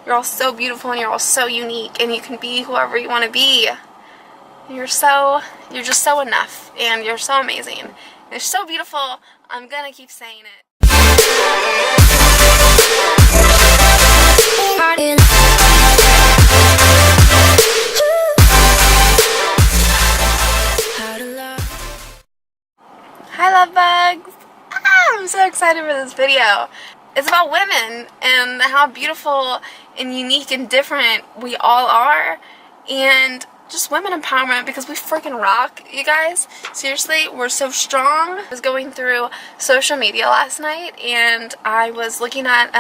You're all so beautiful and you're all so unique, and you can be whoever you want to be. You're just so enough, and you're so amazing. You're so beautiful. I'm gonna keep saying it. Hi, love bugs. I'm so excited for this video. It's about women and how beautiful and unique and different we all are, and just women empowerment, because we freaking rock, you guys. Seriously, we're so strong. I was going through social media last night, and I was looking at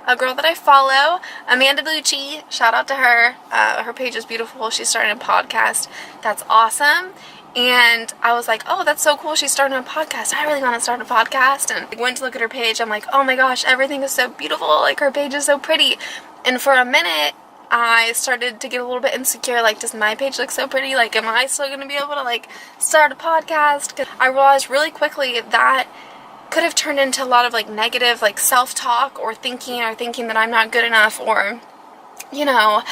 a girl that I follow, Amanda Bucci. Shout out to her. Her page is beautiful. She's starting a podcast. That's awesome. And I was like, oh, that's so cool, she's starting a podcast. I really want to start a podcast. And I went to look at her page. I'm like, oh my gosh, everything is so beautiful. Like, her page is so pretty. And for a minute, I started to get a little bit insecure. Like, does my page look so pretty? Like, am I still going to be able to, like, start a podcast? 'Cause I realized really quickly that could have turned into a lot of, like, negative, like, self-talk or thinking that I'm not good enough, or, you know,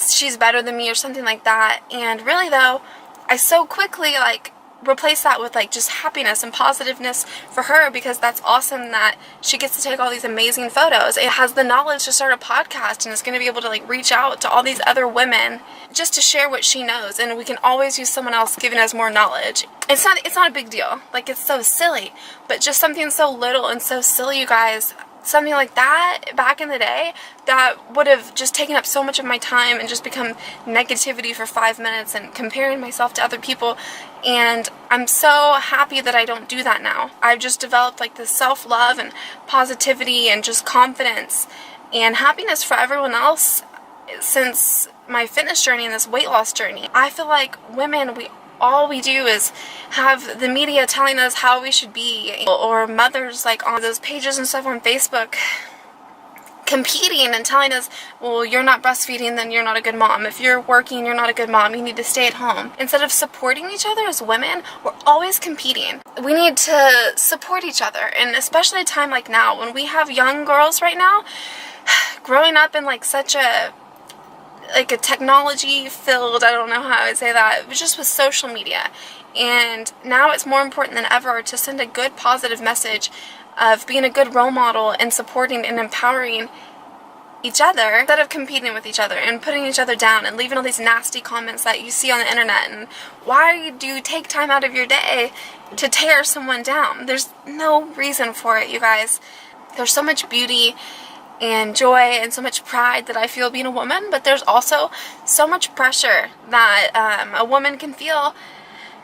she's better than me or something like that. And really, though, I so quickly, like, replace that with, like, just happiness and positiveness for her, because that's awesome that she gets to take all these amazing photos. It has the knowledge to start a podcast, and it's going to be able to, like, reach out to all these other women just to share what she knows, and we can always use someone else giving us more knowledge. It's not a big deal. Like, it's so silly, but just something so little and so silly, you guys. Something like that back in the day that would have just taken up so much of my time and just become negativity for 5 minutes and comparing myself to other people. And I'm so happy that I don't do that now. I've just developed, like, this self-love and positivity and just confidence and happiness for everyone else since my fitness journey and this weight loss journey. I feel like women, all we do is have the media telling us how we should be, or mothers, like, on those pages and stuff on Facebook competing and telling us, well, you're not breastfeeding, then you're not a good mom. If you're working, you're not a good mom. You need to stay at home. Instead of supporting each other as women, we're always competing. We need to support each other, and especially a time like now when we have young girls right now growing up in, like, such a technology filled, I don't know how I would say that, but just with social media. And now it's more important than ever to send a good positive message of being a good role model and supporting and empowering each other instead of competing with each other and putting each other down and leaving all these nasty comments that you see on the internet. And why do you take time out of your day to tear someone down? There's no reason for it, you guys. There's so much beauty and joy and so much pride that I feel being a woman, but there's also so much pressure that a woman can feel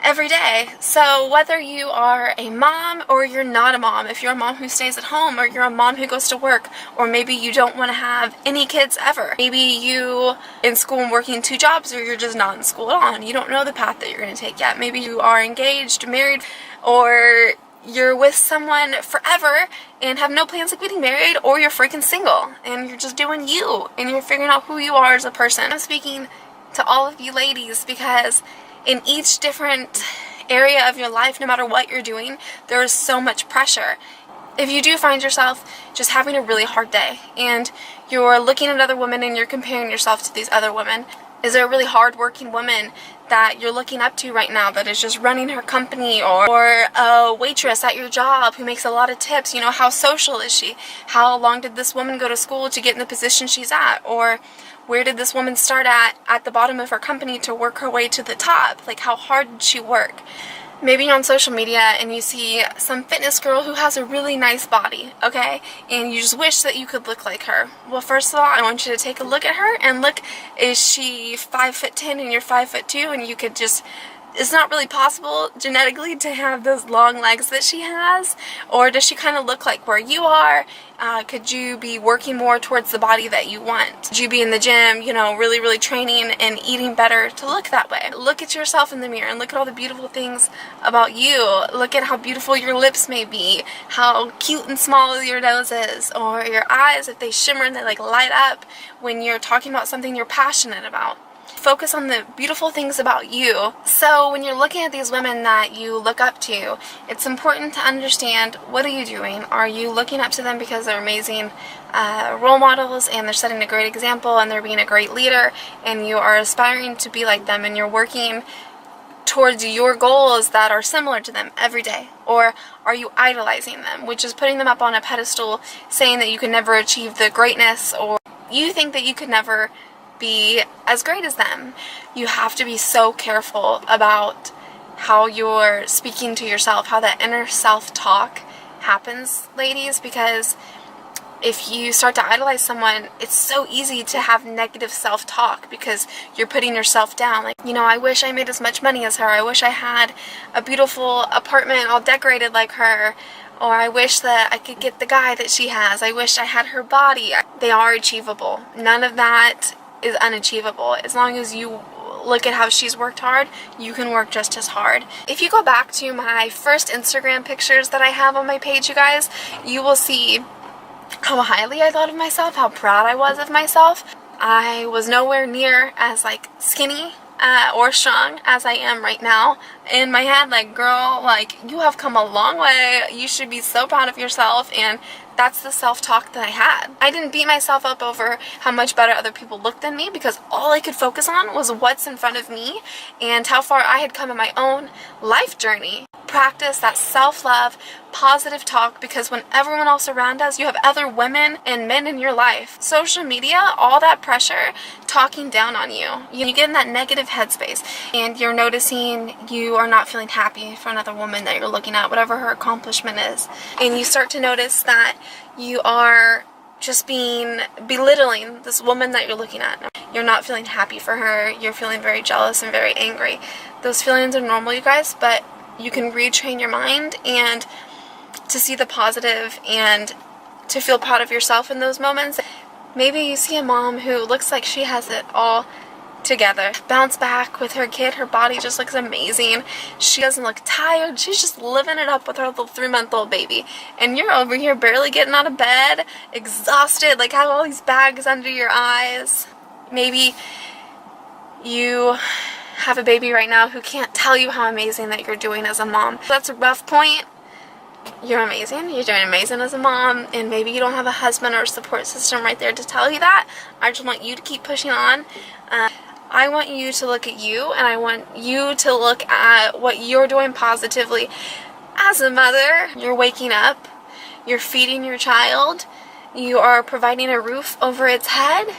every day. So whether you are a mom or you're not a mom, if you're a mom who stays at home, or you're a mom who goes to work, or maybe you don't want to have any kids ever, maybe you in school and working 2 jobs, or you're just not in school at all and you don't know the path that you're going to take yet. Maybe you are engaged, married, or you're with someone forever and have no plans of getting married, or you're freaking single and you're just doing you and you're figuring out who you are as a person. I'm speaking to all of you ladies because in each different area of your life, no matter what you're doing, there is so much pressure. If you do find yourself just having a really hard day and you're looking at other women and you're comparing yourself to these other women, is there a really hard-working woman that you're looking up to right now that is just running her company, or a waitress at your job who makes a lot of tips? You know, how social is she? How long did this woman go to school to get in the position she's at? Or where did this woman start at the bottom of her company to work her way to the top? Like, how hard did she work? Maybe you're on social media and you see some fitness girl who has a really nice body, okay? And you just wish that you could look like her. Well, first of all, I want you to take a look at her and look, is she 5'10" and you're 5'2", and you could just, it's not really possible genetically to have those long legs that she has? Or does she kind of look like where you are? Could you be working more towards the body that you want? Could you be in the gym, you know, really, really training and eating better to look that way? Look at yourself in the mirror and look at all the beautiful things about you. Look at how beautiful your lips may be, how cute and small your nose is, or your eyes, if they shimmer and they, like, light up when you're talking about something you're passionate about. Focus on the beautiful things about you. So when you're looking at these women that you look up to, it's important to understand, what are you doing? Are you looking up to them because they're amazing role models and they're setting a great example and they're being a great leader and you are aspiring to be like them and you're working towards your goals that are similar to them every day? Or are you idolizing them, which is putting them up on a pedestal, saying that you can never achieve the greatness, or you think that you could never be as great as them? You have to be so careful about how you're speaking to yourself, how that inner self-talk happens, ladies, because if you start to idolize someone, it's so easy to have negative self-talk because you're putting yourself down. Like, you know, I wish I made as much money as her. I wish I had a beautiful apartment all decorated like her. Or I wish that I could get the guy that she has. I wish I had her body. They are achievable. None of that is unachievable. As long as you look at how she's worked hard, you can work just as hard. If you go back to my first Instagram pictures that I have on my page, you guys, you will see how highly I thought of myself, how proud I was of myself. I was nowhere near as like skinny or strong as I am right now. In my head, like, girl, like, you have come a long way. You should be so proud of yourself. And that's the self-talk that I had. I didn't beat myself up over how much better other people looked than me, because all I could focus on was what's in front of me and how far I had come in my own life journey. Practice that self-love, positive talk, because when everyone else around us, you have other women and men in your life. Social media, all that pressure talking down on you. You get in that negative headspace and you're noticing you are not feeling happy for another woman that you're looking at, whatever her accomplishment is. And you start to notice that you are just belittling this woman that you're looking at. You're not feeling happy for her. You're feeling very jealous and very angry. Those feelings are normal, you guys, but you can retrain your mind and to see the positive and to feel proud of yourself in those moments. Maybe you see a mom who looks like she has it all together. Bounce back with her kid. Her body just looks amazing. She doesn't look tired. She's just living it up with her little 3-month-old baby. And you're over here barely getting out of bed, exhausted, like have all these bags under your eyes. Maybe you have a baby right now who can't tell you how amazing that you're doing as a mom. That's a rough point. You're amazing. You're doing amazing as a mom, and maybe you don't have a husband or a support system right there to tell you that. I just want you to keep pushing on. I want you to look at you, and I want you to look at what you're doing positively. As a mother, you're waking up, you're feeding your child, you are providing a roof over its head.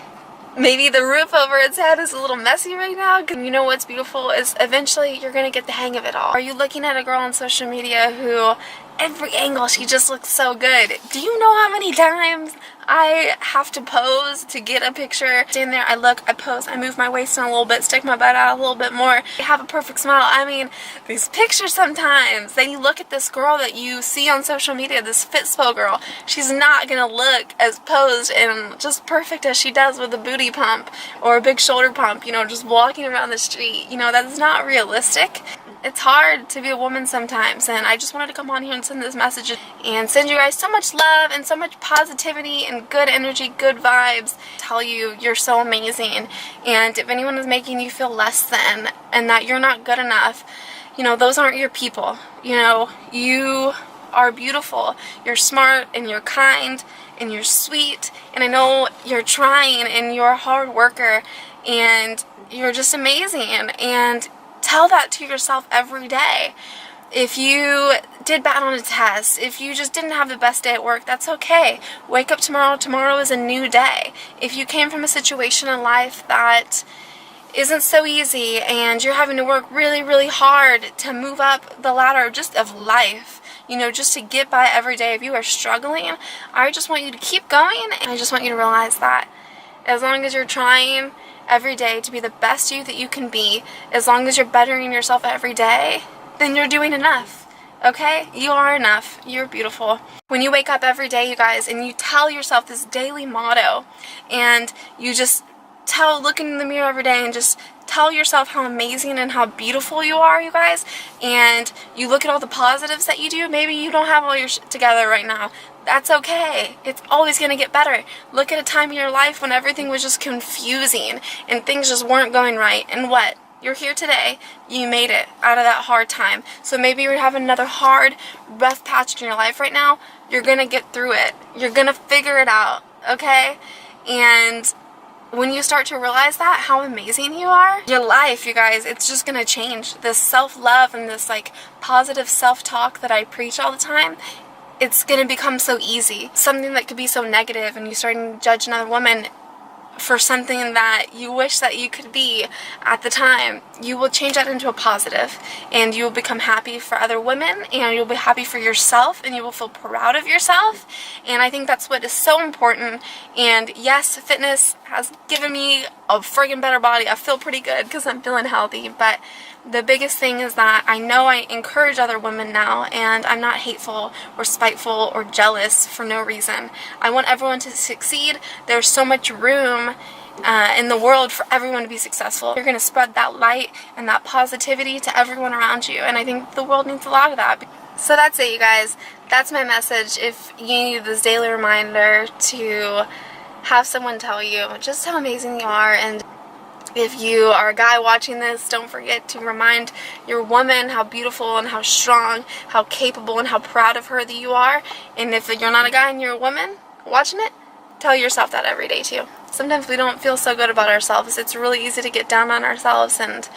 Maybe the roof over its head is a little messy right now. You know what's beautiful is eventually you're going to get the hang of it all. Are you looking at a girl on social media who every angle she just looks so good? Do you know how many times I have to pose to get a picture? Stand there, I look, I pose, I move my waist in a little bit, stick my butt out a little bit more, I have a perfect smile. I mean, these pictures sometimes, then you look at this girl that you see on social media, this Fitspo girl, she's not gonna look as posed and just perfect as she does with a booty pump or a big shoulder pump, you know, just walking around the street. You know, that's not realistic. It's hard to be a woman sometimes, and I just wanted to come on here and send this message and send you guys so much love and so much positivity and good energy, good vibes. Tell you you're so amazing, and if anyone is making you feel less than and that you're not good enough, you know, those aren't your people. You know, you are beautiful, you're smart, and you're kind, and you're sweet, and I know you're trying, and you're a hard worker, and you're just amazing, and tell that to yourself every day. If you did bad on a test, if you just didn't have the best day at work, that's okay. Wake up tomorrow. Tomorrow is a new day. If you came from a situation in life that isn't so easy and you're having to work really, really hard to move up the ladder just of life, you know, just to get by every day, if you are struggling, I just want you to keep going, and I just want you to realize that as long as you're trying every day to be the best you that you can be, as long as you're bettering yourself every day, then you're doing enough. Okay? You are enough. You're beautiful. When you wake up every day, you guys, and you tell yourself this daily motto, and you just look in the mirror every day and just tell yourself how amazing and how beautiful you are, you guys, and you look at all the positives that you do. Maybe you don't have all your shit together right now. That's okay. It's always going to get better. Look at a time in your life when everything was just confusing and things just weren't going right. And what? You're here today. You made it out of that hard time. So maybe you're having another hard, rough patch in your life right now. You're going to get through it. You're going to figure it out, okay? And when you start to realize that, how amazing you are, your life, you guys, it's just going to change. This self-love and this, like, positive self-talk that I preach all the time, it's going to become so easy. Something that could be so negative, and you starting to judge another woman for something that you wish that you could be at the time, you will change that into a positive, and you will become happy for other women, and you'll be happy for yourself, and you will feel proud of yourself. And I think that's what is so important. And yes, fitness has given me a friggin' better body. I feel pretty good because I'm feeling healthy, but the biggest thing is that I know I encourage other women now, and I'm not hateful or spiteful or jealous for no reason. I want everyone to succeed. There's so much room in the world for everyone to be successful. You're going to spread that light and that positivity to everyone around you, and I think the world needs a lot of that. So that's it, you guys. That's my message. If you need this daily reminder to have someone tell you just how amazing you are, and if you are a guy watching this, don't forget to remind your woman how beautiful and how strong, how capable and how proud of her that you are. And if you're not a guy and you're a woman watching it, tell yourself that every day too. Sometimes we don't feel so good about ourselves. It's really easy to get down on ourselves, and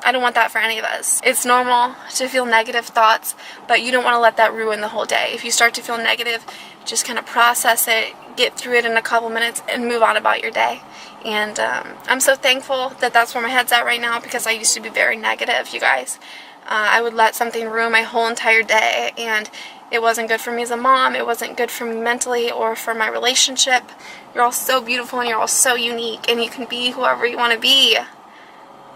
I don't want that for any of us. It's normal to feel negative thoughts, but you don't want to let that ruin the whole day. If you start to feel negative, just kind of process it, get through it in a couple minutes, and move on about your day. And I'm so thankful that that's where my head's at right now, because I used to be very negative, you guys. I would let something ruin my whole entire day, and it wasn't good for me as a mom. It wasn't good for me mentally or for my relationship. You're all so beautiful, and you're all so unique, and you can be whoever you want to be.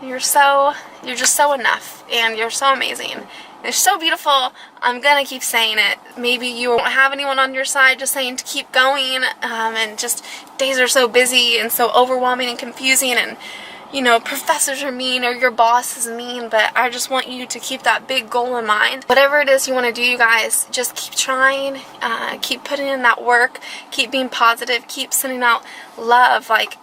You're just so enough, and you're so amazing. You're so beautiful. I'm gonna keep saying it. Maybe you won't have anyone on your side just saying to keep going, and just days are so busy and so overwhelming and confusing, and you know, professors are mean or your boss is mean, but I just want you to keep that big goal in mind. Whatever it is you want to do, you guys, just keep trying, keep putting in that work, keep being positive, keep sending out love. Like,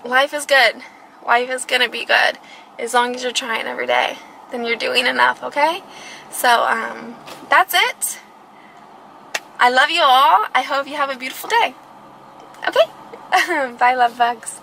life is good. Life is gonna be good as long as you're trying every day. Then you're doing enough, okay? So, that's it. I love you all. I hope you have a beautiful day. Okay? Bye, love bugs.